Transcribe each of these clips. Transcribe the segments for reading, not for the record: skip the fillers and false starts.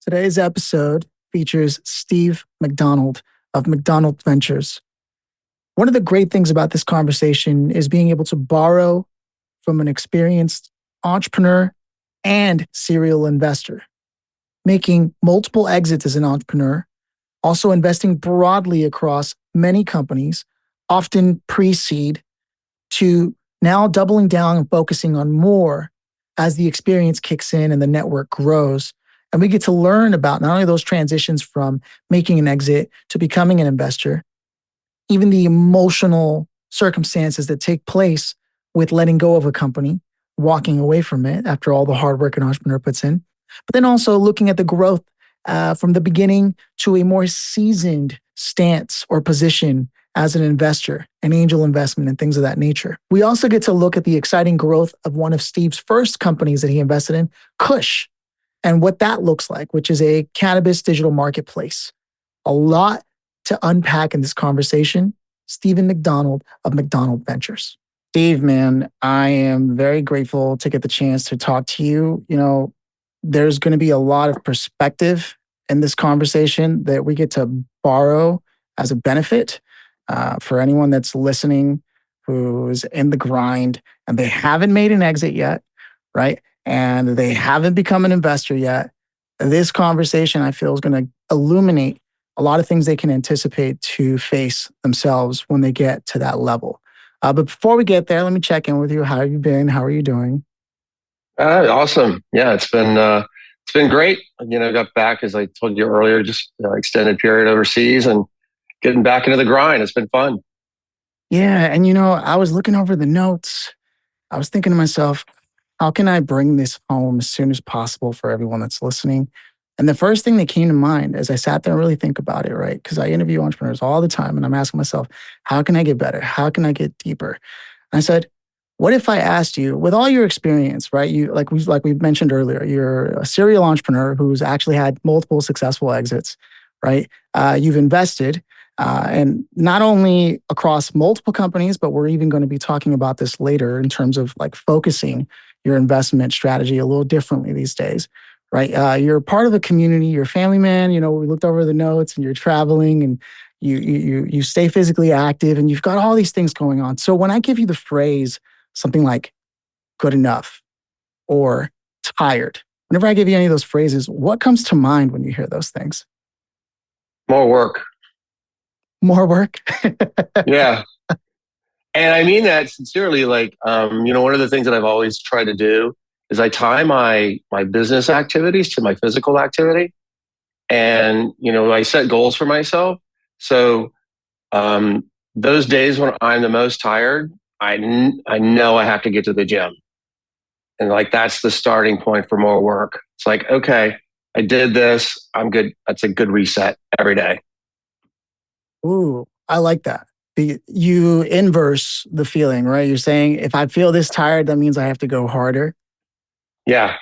Today's episode features Steve MacDonald of MacDonald Ventures. One of the great things about this conversation is being able to borrow from an experienced entrepreneur and serial investor, making multiple exits as an entrepreneur, also investing broadly across many companies, often pre-seed, to now doubling down and focusing on more as the experience kicks in and the network grows. And we get to learn about not only those transitions from making an exit to becoming an investor, even the emotional circumstances that take place with letting go of a company, walking away from it after all the hard work an entrepreneur puts in. But then also looking at the growth from the beginning to a more seasoned stance or position as an investor, an angel investment, and things of that nature. We also get to look at the exciting growth of one of Steve's first companies that he invested in, Kush, and what that looks like, which is a cannabis digital marketplace. A lot to unpack in this conversation. Stephen MacDonald of MacDonald Ventures. Steve, man, I am very grateful to get the chance to talk to you. There's going to be a lot of perspective in this conversation that we get to borrow as a benefit for anyone that's listening who's in the grind and they haven't made an exit yet, right? And they haven't become an investor yet. This conversation, I feel, is going to illuminate a lot of things they can anticipate to face themselves when they get to that level. But before we get there, let me check in with you. How have you been? How are you doing? Awesome. Yeah, it's been great. Got back, as I told you earlier, just extended period overseas and getting back into the grind. It's been fun. Yeah. And I was looking over the notes. I was thinking to myself, how can I bring this home as soon as possible for everyone that's listening? And the first thing that came to mind as I sat there and really think about it, right? Because I interview entrepreneurs all the time and I'm asking myself, how can I get better? How can I get deeper? And I said, what if I asked you, with all your experience, right? You like we mentioned earlier, you're a serial entrepreneur who's actually had multiple successful exits, right? You've invested, and not only across multiple companies, but we're even going to be talking about this later in terms of like focusing your investment strategy a little differently these days, right? You're part of a community, you're a family man. We looked over the notes, and you're traveling, and you stay physically active, and you've got all these things going on. So when I give you the phrase something like good enough or tired, whenever I give you any of those phrases, what comes to mind when you hear those things? More work. More work? Yeah. And I mean that sincerely. One of the things that I've always tried to do is I tie my business activities to my physical activity. And, I set goals for myself. So those days when I'm the most tired, I know I have to get to the gym. And that's the starting point for more work. It's like, okay, I did this. I'm good. That's a good reset every day. Ooh, I like that. You inverse the feeling, right? You're saying if I feel this tired, that means I have to go harder. Yeah.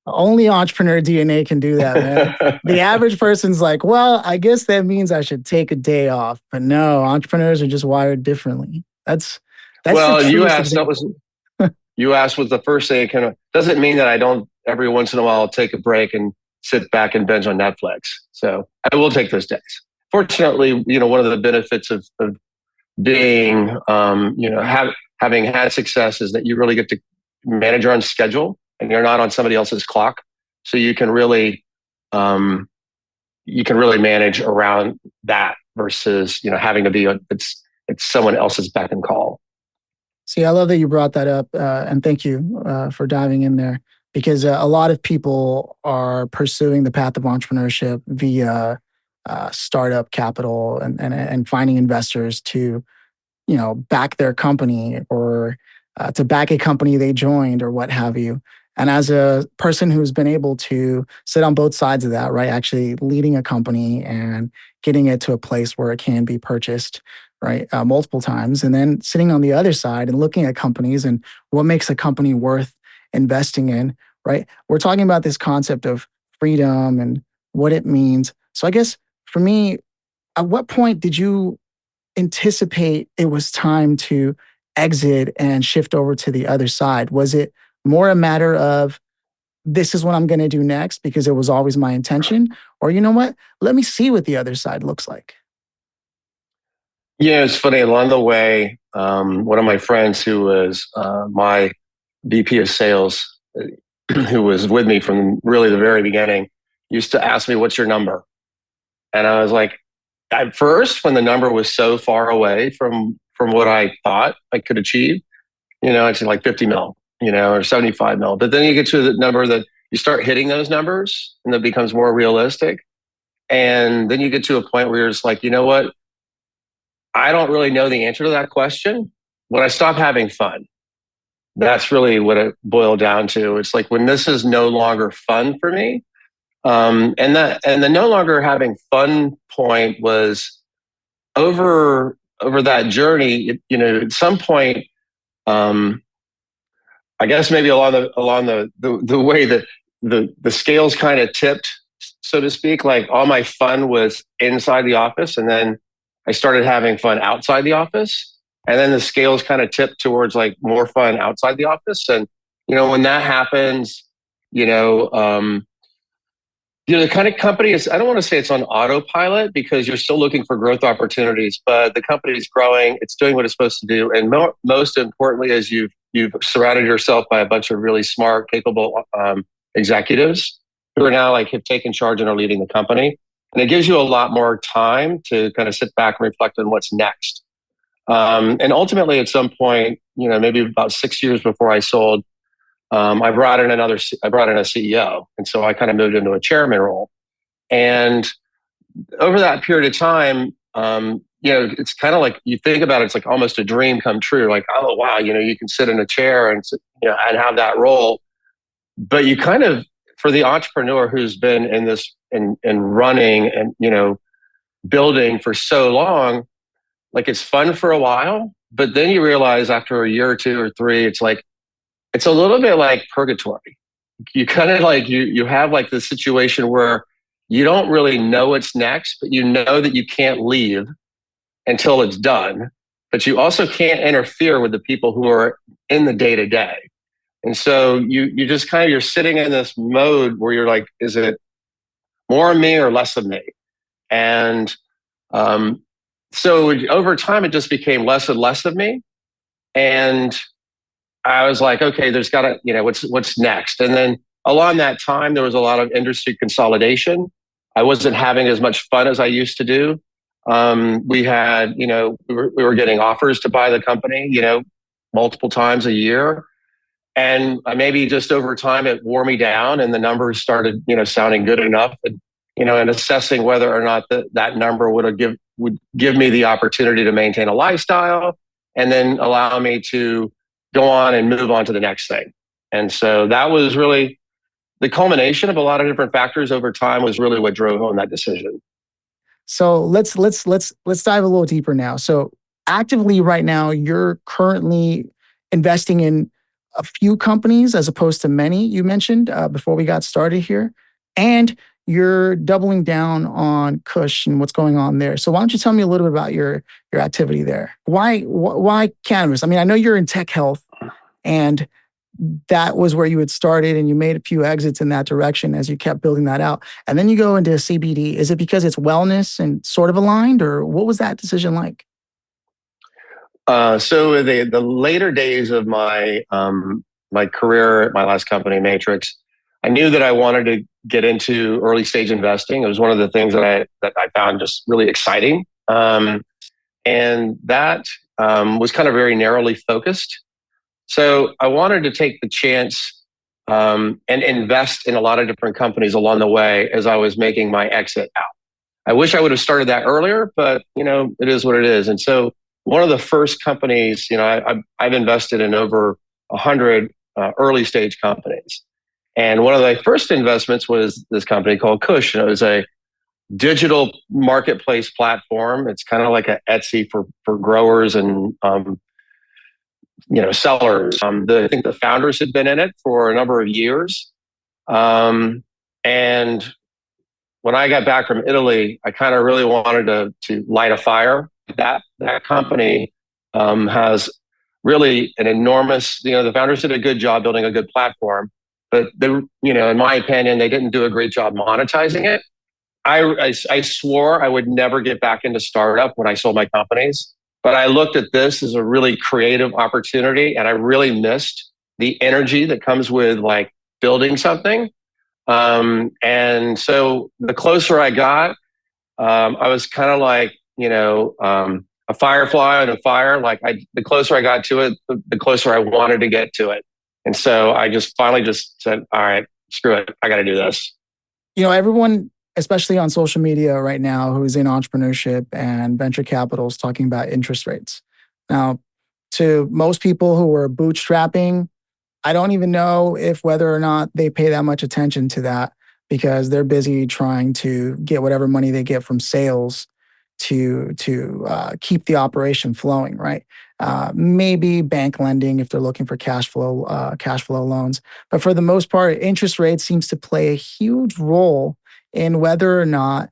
Only entrepreneur DNA can do that, man. The average person's like, well, I guess that means I should take a day off. But no, entrepreneurs are just wired differently. That's the well, you truest asked, example. you asked was the first thing. It kind of doesn't mean that I don't every once in a while take a break and sit back and binge on Netflix. So I will take those days. Fortunately, one of the benefits of being, having had success is that you really get to manage your own schedule and you're not on somebody else's clock. So you can really manage around that versus, having to be, it's someone else's beck and call. See, I love that you brought that up, and thank you for diving in there, because a lot of people are pursuing the path of entrepreneurship via startup capital and finding investors to, back their company or to back a company they joined or what have you. And as a person who's been able to sit on both sides of that, right, actually leading a company and getting it to a place where it can be purchased, right, multiple times, and then sitting on the other side and looking at companies and what makes a company worth investing in, right? We're talking about this concept of freedom and what it means. So I guess for me, at what point did you anticipate it was time to exit and shift over to the other side? Was it more a matter of this is what I'm going to do next because it was always my intention? Or, you know what? Let me see what the other side looks like. Yeah, it's funny. Along the way, one of my friends who was my VP of sales, who was with me from really the very beginning, used to ask me, "What's your number?" And I was like, at first, when the number was so far away from what I thought I could achieve, it's like 50 mil, or 75 mil. But then you get to the number that you start hitting those numbers, and that becomes more realistic. And then you get to a point where you're just like, you know what? I don't really know the answer to that question. When I stop having fun, that's really what it boiled down to. It's like when this is no longer fun for me, and the no longer having fun point was over that journey. At some point, um, I guess maybe along the way that the scales kind of tipped, so to speak. Like all my fun was inside the office, and then I started having fun outside the office, and then the scales kind of tipped towards like more fun outside the office. And when that happens, you know, um, the kind of company is, I don't want to say it's on autopilot because you're still looking for growth opportunities, but the company is growing, it's doing what it's supposed to do. And most importantly, is you've surrounded yourself by a bunch of really smart, capable executives who are now like have taken charge and are leading the company. And it gives you a lot more time to kind of sit back and reflect on what's next. And ultimately, at some point, maybe about 6 years before I sold, I brought in a CEO, and so I kind of moved into a chairman role. And over that period of time, it's kind of like you think about it, it's like almost a dream come true. Like, oh wow, you can sit in a chair and and have that role. But you kind of, for the entrepreneur who's been in this and running and building for so long, like it's fun for a while, but then you realize after a year or two or three, it's a little bit like purgatory. You kind of like you have like this situation where you don't really know what's next, but you know that you can't leave until it's done. But you also can't interfere with the people who are in the day to day. And so you just kind of you're sitting in this mode where you're like, is it more of me or less of me? And so over time, it just became less and less of me. And I was like, okay, there's got to, what's next? And then along that time, there was a lot of industry consolidation. I wasn't having as much fun as I used to do. We had, we were getting offers to buy the company, multiple times a year. And maybe just over time, it wore me down and the numbers started, sounding good enough. And assessing whether or not that number would give me the opportunity to maintain a lifestyle and then allow me to go on and move on to the next thing. And so that was really the culmination of a lot of different factors over time was really what drove home that decision. So let's dive a little deeper now. So actively right now, you're currently investing in a few companies as opposed to many, you mentioned before we got started here. And you're doubling down on Kush and what's going on there. So why don't you tell me a little bit about your activity there? Why cannabis? I mean, I know you're in tech health, and that was where you had started, and you made a few exits in that direction as you kept building that out. And then you go into CBD. Is it because it's wellness and sort of aligned, or what was that decision like? So the later days of my career at my last company, Matrix, I knew that I wanted to get into early stage investing. It was one of the things that I found just really exciting, and that was kind of very narrowly focused. So I wanted to take the chance and invest in a lot of different companies along the way as I was making my exit out. I wish I would have started that earlier, but it is what it is. And so one of the first companies, I've invested in over 100 early stage companies. And one of the first investments was this company called Kush. And it was a digital marketplace platform. It's kind of like an Etsy for growers and sellers. I think the founders had been in it for a number of years. And when I got back from Italy, I kind of really wanted to light a fire. That company has really an enormous, the founders did a good job building a good platform, but in my opinion, they didn't do a great job monetizing it. I swore I would never get back into startup when I sold my companies, but I looked at this as a really creative opportunity, and I really missed the energy that comes with like building something. And so the closer I got, I was kind of like, a firefly on a fire. The closer I got to it, the closer I wanted to get to it. And so I just finally just said, all right, screw it. I got to do this. Everyone, especially on social media right now, who's in entrepreneurship and venture capital is talking about interest rates. Now, to most people who are bootstrapping, I don't even know if whether or not they pay that much attention to that because they're busy trying to get whatever money they get from sales to keep the operation flowing, right? Maybe bank lending if they're looking for cash flow loans, but for the most part, interest rates seems to play a huge role in whether or not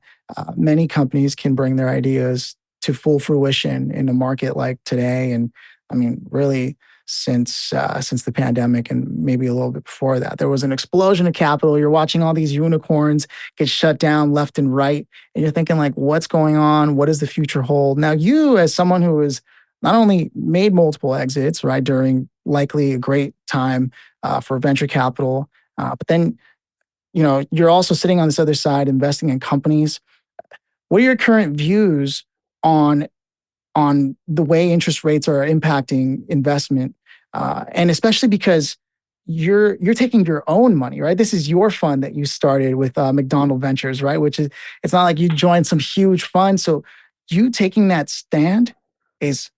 many companies can bring their ideas to full fruition in a market like today. And I mean, really, since the pandemic and maybe a little bit before that, there was an explosion of capital. You're watching all these unicorns get shut down left and right, and you're thinking like, what's going on? What does the future hold? Now, you as someone who has not only made multiple exits, right, during likely a great time for venture capital, but then you're also sitting on this other side investing in companies. What are your current views on the way interest rates are impacting investment, and especially because you're taking your own money, right? This is your fund that you started with MacDonald Ventures, right? Which is, it's not like you joined some huge fund. So you taking that stand is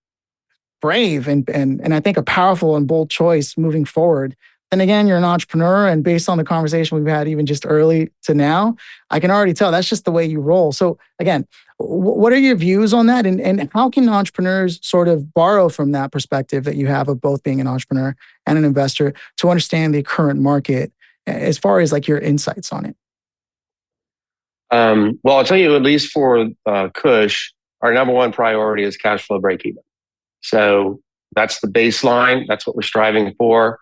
brave and I think a powerful and bold choice moving forward. Then again, you're an entrepreneur, and based on the conversation we've had, even just early to now, I can already tell that's just the way you roll. So again, what are your views on that, and how can entrepreneurs sort of borrow from that perspective that you have of both being an entrepreneur and an investor to understand the current market as far as like your insights on it? Well, I'll tell you, at least for Kush, our number one priority is cash flow break even. So that's the baseline. That's what we're striving for.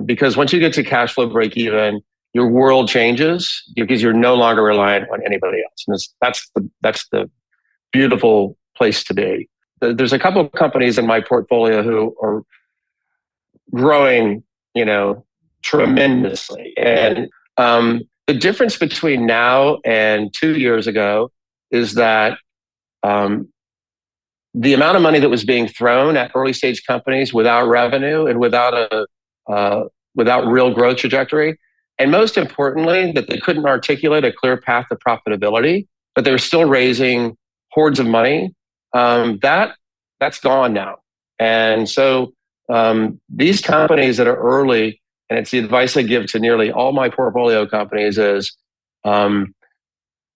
Because once you get to cash flow break even, your world changes because you're no longer reliant on anybody else. And that's the beautiful place to be. There's a couple of companies in my portfolio who are growing, tremendously. And the difference between now and 2 years ago is that um, the amount of money that was being thrown at early stage companies without revenue and uh, without real growth trajectory, and most importantly, that they couldn't articulate a clear path to profitability, but they were still raising hordes of money. That's gone now, and so these companies that are early, and it's the advice I give to nearly all my portfolio companies is um,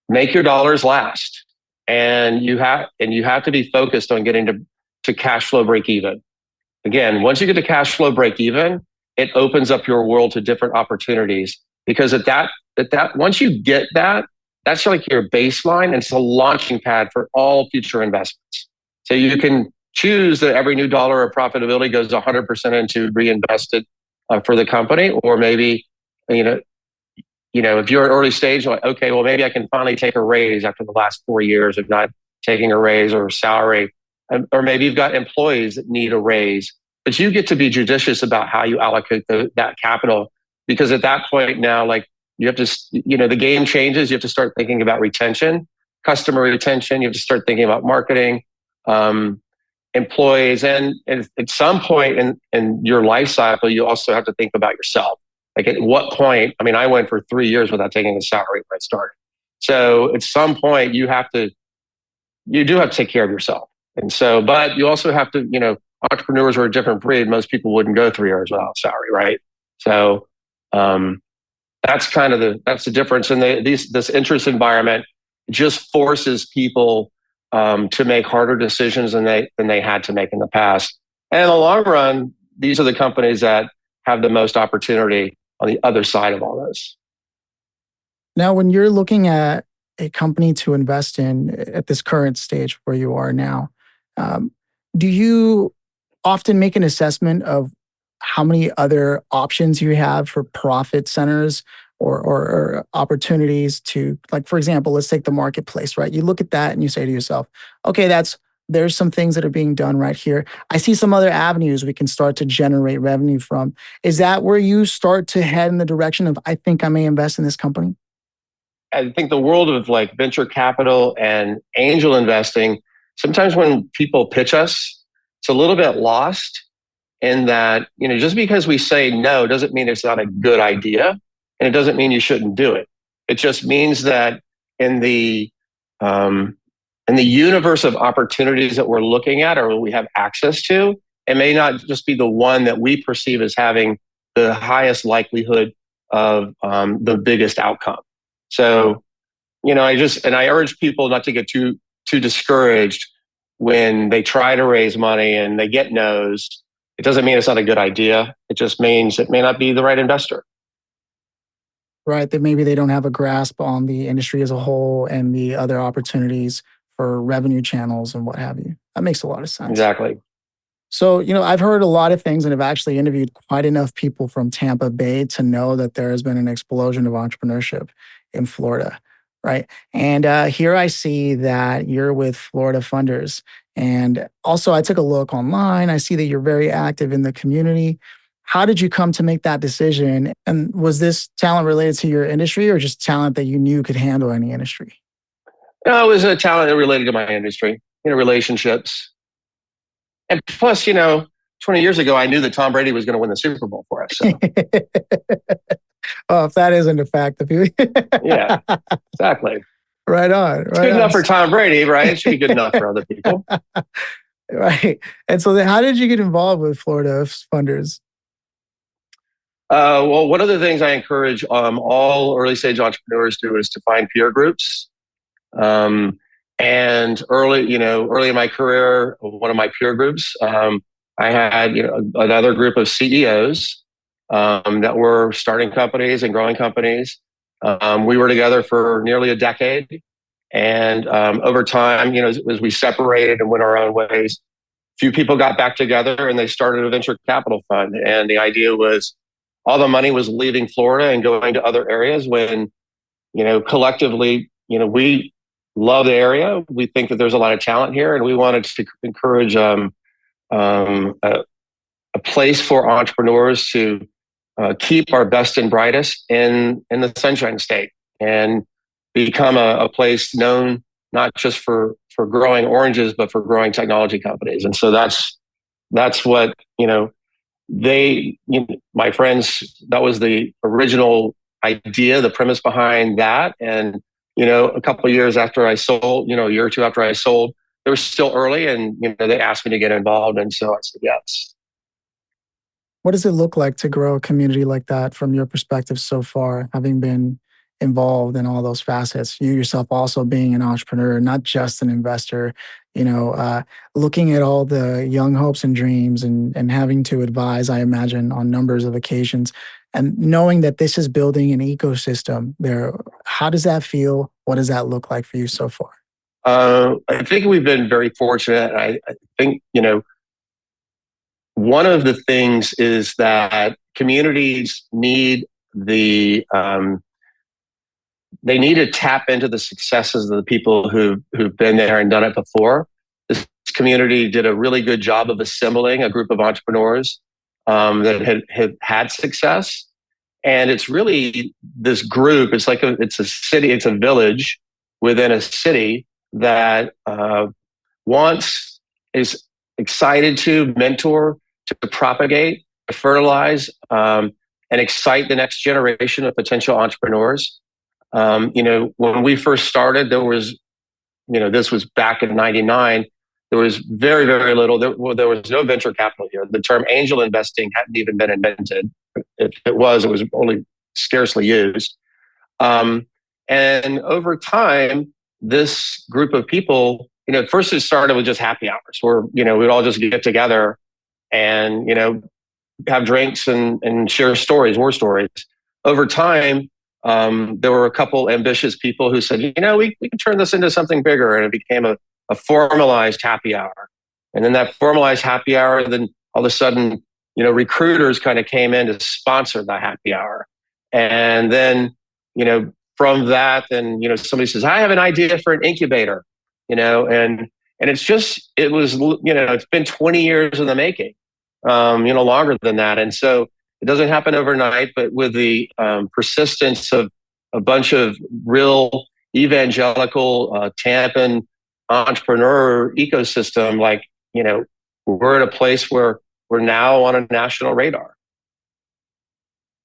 make your dollars last, and you have to be focused on getting to cash flow break even. Again, once you get to cash flow break even, it opens up your world to different opportunities because at that once you get that, that's like your baseline and it's a launching pad for all future investments. So you can choose that every new dollar of profitability goes 100% into reinvested for the company, or maybe you know if you're at early stage, like, okay, well, maybe I can finally take a raise after the last 4 years of not taking a raise or a salary. Or maybe you've got employees that need a raise, but you get to be judicious about how you allocate that capital, because at that point now, like, you have to, the game changes. You have to start thinking about retention, customer retention. You have to start thinking about marketing, um, employees. And at some point in your life cycle, you also have to think about yourself. Like, at what point? I mean, I went for 3 years without taking a salary when I started. So at some point, you do have to take care of yourself. And so, but you also have to, entrepreneurs are a different breed. Most people wouldn't go 3 years without salary, right? So um, that's the difference. And this interest environment just forces people to make harder decisions than they had to make in the past. And in the long run, these are the companies that have the most opportunity on the other side of all this. Now, when you're looking at a company to invest in at this current stage where you are now, um, do you often make an assessment of how many other options you have for profit centers or opportunities to, like, for example, let's take the marketplace, right? You look at that and you say to yourself, okay, there's some things that are being done right here. I see some other avenues we can start to generate revenue from. Is that where you start to head in the direction of, I think I may invest in this company? I think the world of like venture capital and angel investing, sometimes when people pitch us, it's a little bit lost in that, just because we say no doesn't mean it's not a good idea. And it doesn't mean you shouldn't do it. It just means that in the, um, in the universe of opportunities that we're looking at or we have access to, it may not just be the one that we perceive as having the highest likelihood of the biggest outcome. So, I urge people not to get too discouraged when they try to raise money and they get no's. It doesn't mean it's not a good idea. It just means it may not be the right investor. Right? That maybe they don't have a grasp on the industry as a whole and the other opportunities for revenue channels and what have you. That makes a lot of sense. Exactly. So, I've heard a lot of things and have actually interviewed quite enough people from Tampa Bay to know that there has been an explosion of entrepreneurship in Florida, right? And here I see that you're with Florida Funders. And also, I took a look online. I see that you're very active in the community. How did you come to make that decision? And was this talent related to your industry or just talent that you knew could handle any industry? No, it was a talent related to my industry, relationships. And plus, 20 years ago, I knew that Tom Brady was going to win the Super Bowl for us. So. Oh, if that isn't a fact, if you yeah, exactly. Right on. It's good enough for Tom Brady, right? It should be good enough for other people. Right. And so then how did you get involved with Florida Funders? Well, one of the things I encourage all early stage entrepreneurs do is to find peer groups. And early in my career, one of my peer groups, I had another group of CEOs that were starting companies and growing companies. We were together for nearly a decade, and over time, as we separated and went our own ways, few people got back together and they started a venture capital fund. And the idea was all the money was leaving Florida and going to other areas when, collectively, we love the area. We think that there's a lot of talent here, and we wanted to encourage a place for entrepreneurs to keep our best and brightest in the Sunshine State and become a place known not just for growing oranges, but for growing technology companies. And so that's what my friends, that was the original idea, the premise behind that. And a couple of years after I sold, a year or two after I sold, they were still early, and they asked me to get involved, and so I said yes. What does it look like to grow a community like that from your perspective so far, having been involved in all those facets? You yourself also being an entrepreneur, not just an investor, looking at all the young hopes and dreams and having to advise, I imagine, on numbers of occasions, and knowing that this is building an ecosystem there. How does that feel? What does that look like for you so far? I think we've been very fortunate. I think, one of the things is that communities need they need to tap into the successes of the people who've been there and done it before. This community did a really good job of assembling a group of entrepreneurs that had success. And it's really this group, it's a city, it's a village within a city that is excited to mentor, to propagate, to fertilize, and excite the next generation of potential entrepreneurs. When we first started, there was, this was back in '99. There was very, very little. There was no venture capital here. The term angel investing hadn't even been invented. If it was only scarcely used. And over time, this group of people, first it started with just happy hours where, we'd all just get together and, have drinks and share stories, war stories. Over time, there were a couple ambitious people who said, we can turn this into something bigger. And it became a formalized happy hour. And then that formalized happy hour, then all of a sudden recruiters kind of came in to sponsor the happy hour. And then, from that, then, somebody says, I have an idea for an incubator, and it's been 20 years in the making, longer than that. And so it doesn't happen overnight, but with the persistence of a bunch of real evangelical Tampa entrepreneur ecosystem, we're at a place where we're now on a national radar.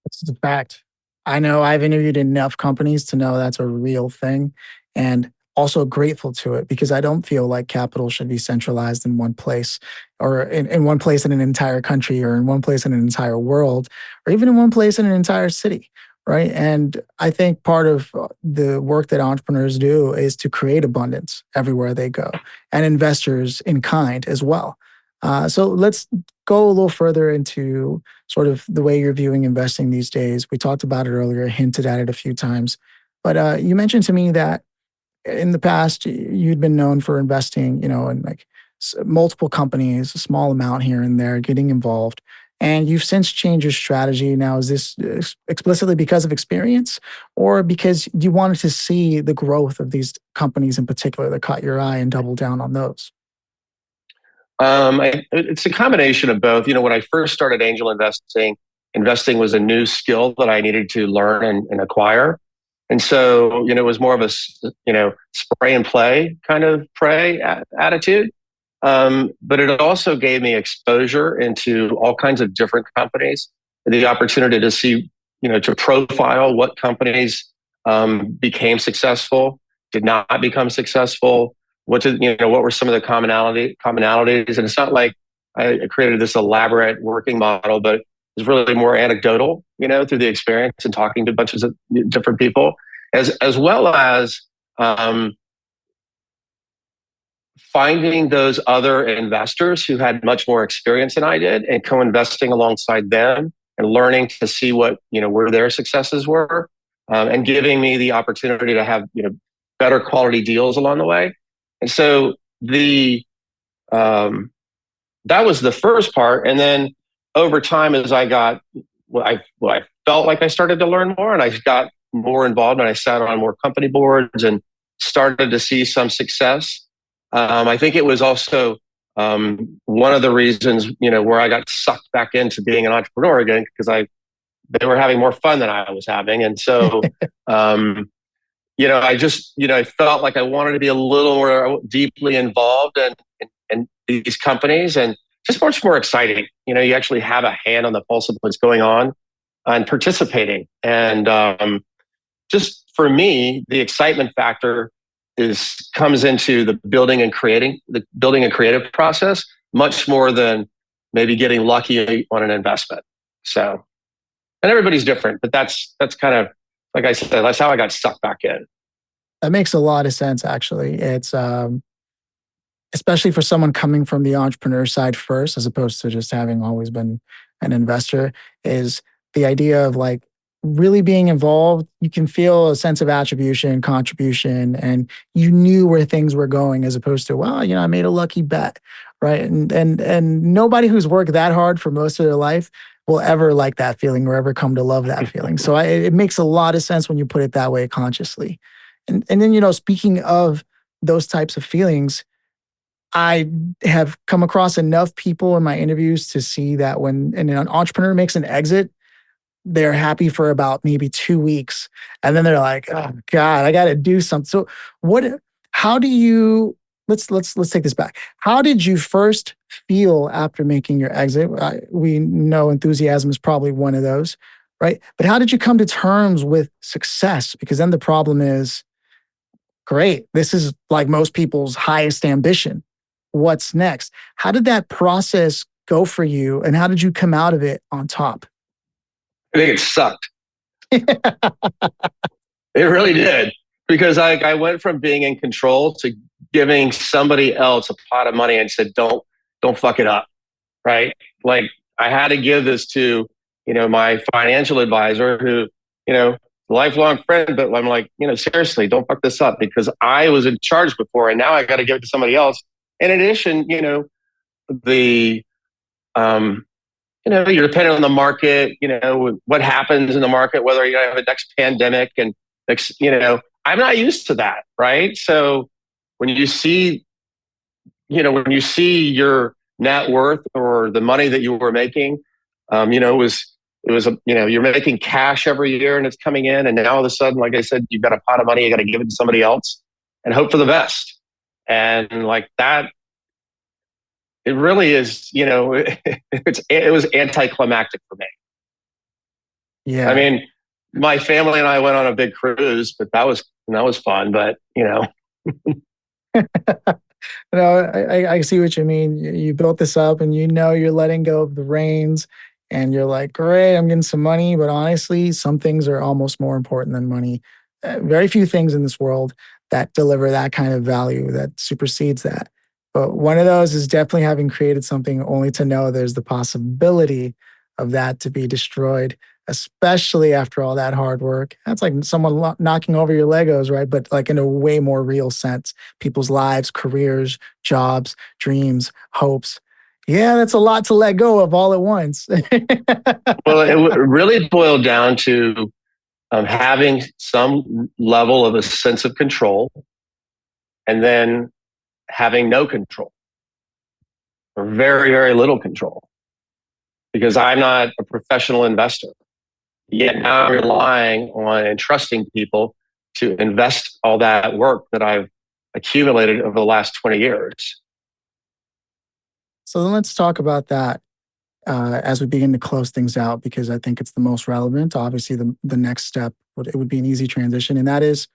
That's a fact. I know I've interviewed enough companies to know that's a real thing, and also grateful to it, because I don't feel like capital should be centralized in one place, or in one place in an entire country, or in one place in an entire world, or even in one place in an entire city. Right. And I think part of the work that entrepreneurs do is to create abundance everywhere they go, and investors in kind as well. So let's go a little further into sort of the way you're viewing investing these days. We talked about it earlier, hinted at it a few times, but you mentioned to me that in the past you'd been known for investing, in like multiple companies, a small amount here and there, getting involved. And you've since changed your strategy. Now, is this explicitly because of experience, or because you wanted to see the growth of these companies in particular that caught your eye and double down on those? It's a combination of both. When I first started angel investing was a new skill that I needed to learn and acquire. And so, it was more of a, spray and play kind of attitude. But it also gave me exposure into all kinds of different companies, the opportunity to see, to profile what companies became successful, did not become successful, what were some of the commonalities. And it's not like I created this elaborate working model, but it's really more anecdotal, through the experience and talking to bunches of different people, as well as finding those other investors who had much more experience than I did, and co-investing alongside them and learning to see what, where their successes were, and giving me the opportunity to have, better quality deals along the way. And so that was the first part. And then over time, as I got, I felt like I started to learn more, and I got more involved, and I sat on more company boards and started to see some success. I think it was also one of the reasons, where I got sucked back into being an entrepreneur again, because they were having more fun than I was having. And so, I felt like I wanted to be a little more deeply involved in these companies, and just much more exciting. You actually have a hand on the pulse of what's going on and participating. And just for me, the excitement factor comes into the building and creative process much more than maybe getting lucky on an investment. So, and everybody's different, but that's kind of, like I said, that's how I got stuck back in. That makes a lot of sense, actually. It's especially for someone coming from the entrepreneur side first, as opposed to just having always been an investor, is the idea of like really being involved. You can feel a sense of attribution, contribution, and you knew where things were going, as opposed to, well, I made a lucky bet, right? And nobody who's worked that hard for most of their life will ever like that feeling or ever come to love that feeling. So it makes a lot of sense when you put it that way consciously. And then, speaking of those types of feelings, I have come across enough people in my interviews to see that when an entrepreneur makes an exit, they're happy for about maybe 2 weeks. And then they're like, oh God, I got to do something. So how do you, let's take this back. How did you first feel after making your exit? We know enthusiasm is probably one of those, right? But how did you come to terms with success? Because then the problem is, great, this is like most people's highest ambition. What's next? How did that process go for you? And how did you come out of it on top? I think it sucked. It really did. Because I went from being in control to giving somebody else a pot of money and said, don't fuck it up. Right? Like, I had to give this to, my financial advisor, who, lifelong friend, but I'm like, seriously, don't fuck this up, because I was in charge before and now I got to give it to somebody else. In addition, the you're dependent on the market, what happens in the market, whether you have a next pandemic and, I'm not used to that. Right. So when you see, when you see your net worth or the money that you were making, you're making cash every year and it's coming in. And now all of a sudden, like I said, you've got a pot of money, you got to give it to somebody else and hope for the best. And like that, it really is, it was anticlimactic for me. I Yeah. mean, my family and I went on a big cruise, but that was fun. But No, I see what you mean. You built this up and you're letting go of the reins and you're like, great, I'm getting some money. But honestly, some things are almost more important than money. Very few things in this world that deliver that kind of value that supersedes that. But one of those is definitely having created something only to know there's the possibility of that to be destroyed, especially after all that hard work. That's like someone knocking over your Legos, right? But like in a way more real sense, people's lives, careers, jobs, dreams, hopes. Yeah, that's a lot to let go of all at once. well, it really boiled down to having some level of a sense of control and then having no control or very, very little control because I'm not a professional investor. Yet now I'm relying on and trusting people to invest all that work that I've accumulated over the last 20 years. So then let's talk about that as we begin to close things out, because I think it's the most relevant. Obviously, the next step it would be an easy transition, and that is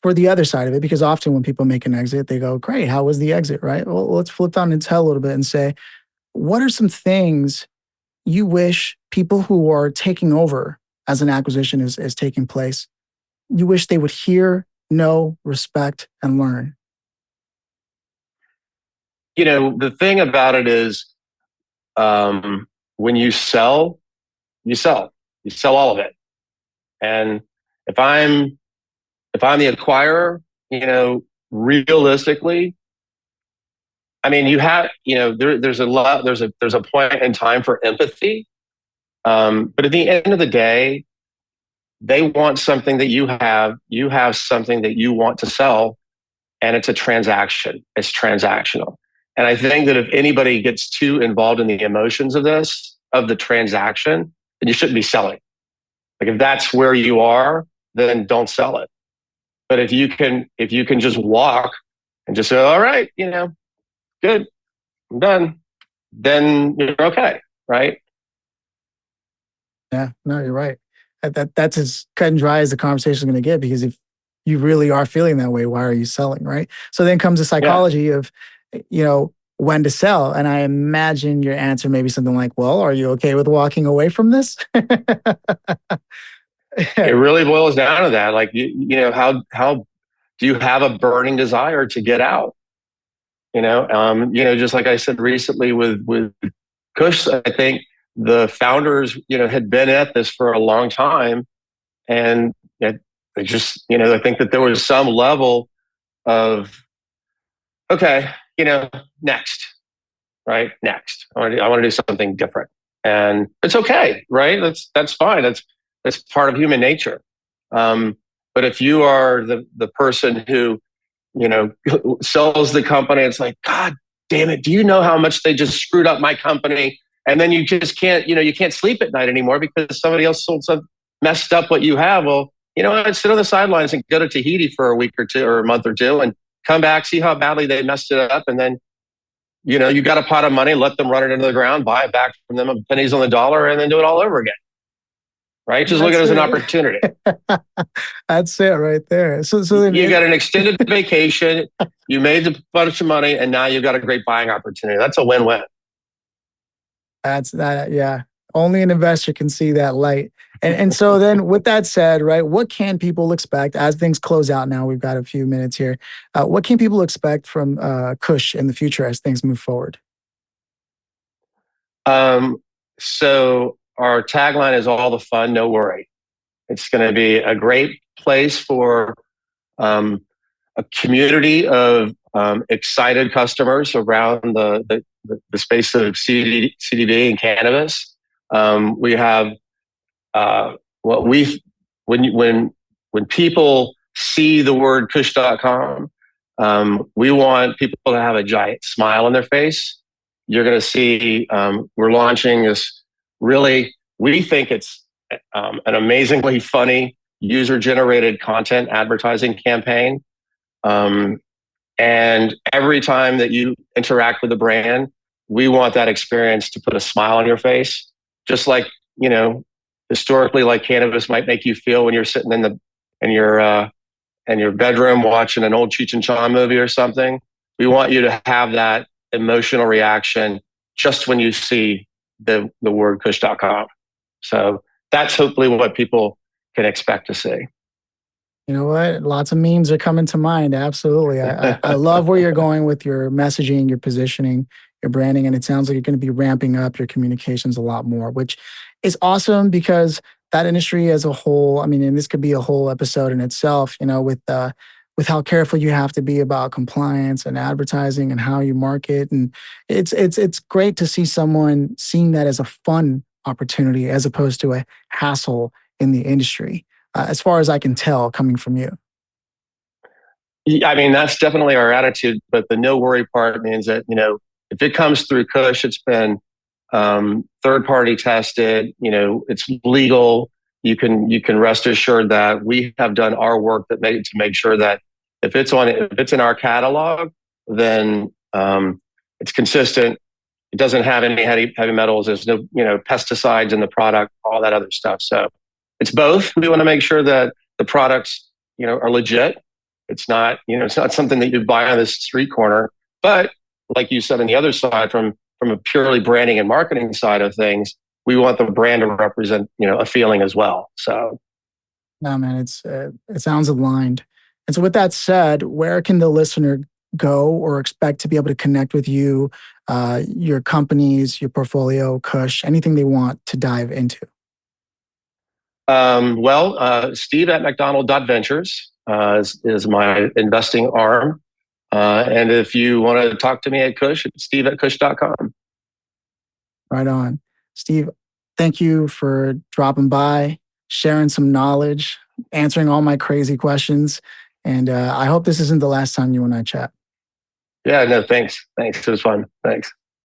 for the other side of it. Because often when people make an exit, they go, "Great, how was the exit?" Right? Well, let's flip down and tell a little bit and say, what are some things you wish people who are taking over as an acquisition is taking place, you wish they would hear, know, respect, and learn? The thing about it is when you sell, you sell. You sell all of it. And if I'm the acquirer, realistically, I mean, there's a point in time for empathy. But at the end of the day, they want something that you have something that you want to sell, and it's a transaction. It's transactional. And I think that if anybody gets too involved in the emotions of the transaction, then you shouldn't be selling. Like if that's where you are, then don't sell it. But if you can just walk and just say, all right, good, I'm done, then you're okay, right? Yeah, no, you're right. That's as cut and dry as the conversation is going to get, because if you really are feeling that way, why are you selling, right? So then comes the Yeah. psychology of, when to sell. And I imagine your answer may be something like, well, are you okay with walking away from this? It really boils down to that. Like, how do you have a burning desire to get out? Just like I said recently with Kush, I think the founders, had been at this for a long time, and they just, I think that there was some level of okay, next, right? Next, I want to do something different, and it's okay, right? That's fine. That's part of human nature. But if you are the person who sells the company, it's like, God damn it, do you know how much they just screwed up my company? And then you just can't, you can't sleep at night anymore because somebody else sold some messed up what you have. Well, I'd sit on the sidelines and go to Tahiti for a week or two or a month or two and come back, see how badly they messed it up. And then, you got a pot of money, let them run it into the ground, buy it back from them, pennies on the dollar, and then do it all over again. Right? Just look at it as an opportunity. That's it right there. So then you got an extended vacation, you made a bunch of money, and now you've got a great buying opportunity. That's a win-win. That's that. Yeah. Only an investor can see that light. And so then with that said, right, what can people expect as things close out now? We've got a few minutes here. What can people expect from Kush in the future as things move forward? So our tagline is all the fun, no worry. It's going to be a great place for a community of excited customers around the space of CBD and cannabis. We have what we when people see the word Kush.com, we want people to have a giant smile on their face. You're going to see we're launching this really. We think it's an amazingly funny user generated content advertising campaign. And every time that you interact with the brand, we want that experience to put a smile on your face, just like, historically, like cannabis might make you feel when you're sitting in your bedroom watching an old Cheech and Chong movie or something. We want you to have that emotional reaction just when you see the word Kush.com. So that's hopefully what people can expect to see. You know what? Lots of memes are coming to mind. Absolutely. I love where you're going with your messaging, your positioning, your branding. And it sounds like you're going to be ramping up your communications a lot more, which is awesome because that industry as a whole, I mean, and this could be a whole episode in itself, with how careful you have to be about compliance and advertising and how you market. And it's great to see someone seeing that as a fun opportunity as opposed to a hassle in the industry. As far as I can tell, coming from you. Yeah, I mean, that's definitely our attitude. But the no worry part means that, if it comes through Kush, it's been third party tested. It's legal. You can rest assured that we have done our work to make sure that if it's in our catalog, then it's consistent. It doesn't have any heavy metals. There's no pesticides in the product, all that other stuff. So it's both. We want to make sure that the products are legit. It's not something that you buy on the street corner. But like you said, on the other side, from a purely branding and marketing side of things, we want the brand to represent a feeling as well. So, no, man, it sounds aligned. And so, with that said, where can the listener go or expect to be able to connect with you, your companies, your portfolio, Kush, anything they want to dive into? Steve at MacDonald Ventures is my investing arm. And if you want to talk to me at Kush, it's Steve at Kush.com. Right on. Steve, thank you for dropping by, sharing some knowledge, answering all my crazy questions. And I hope this isn't the last time you and I chat. Yeah, no, thanks. Thanks. It was fun. Thanks.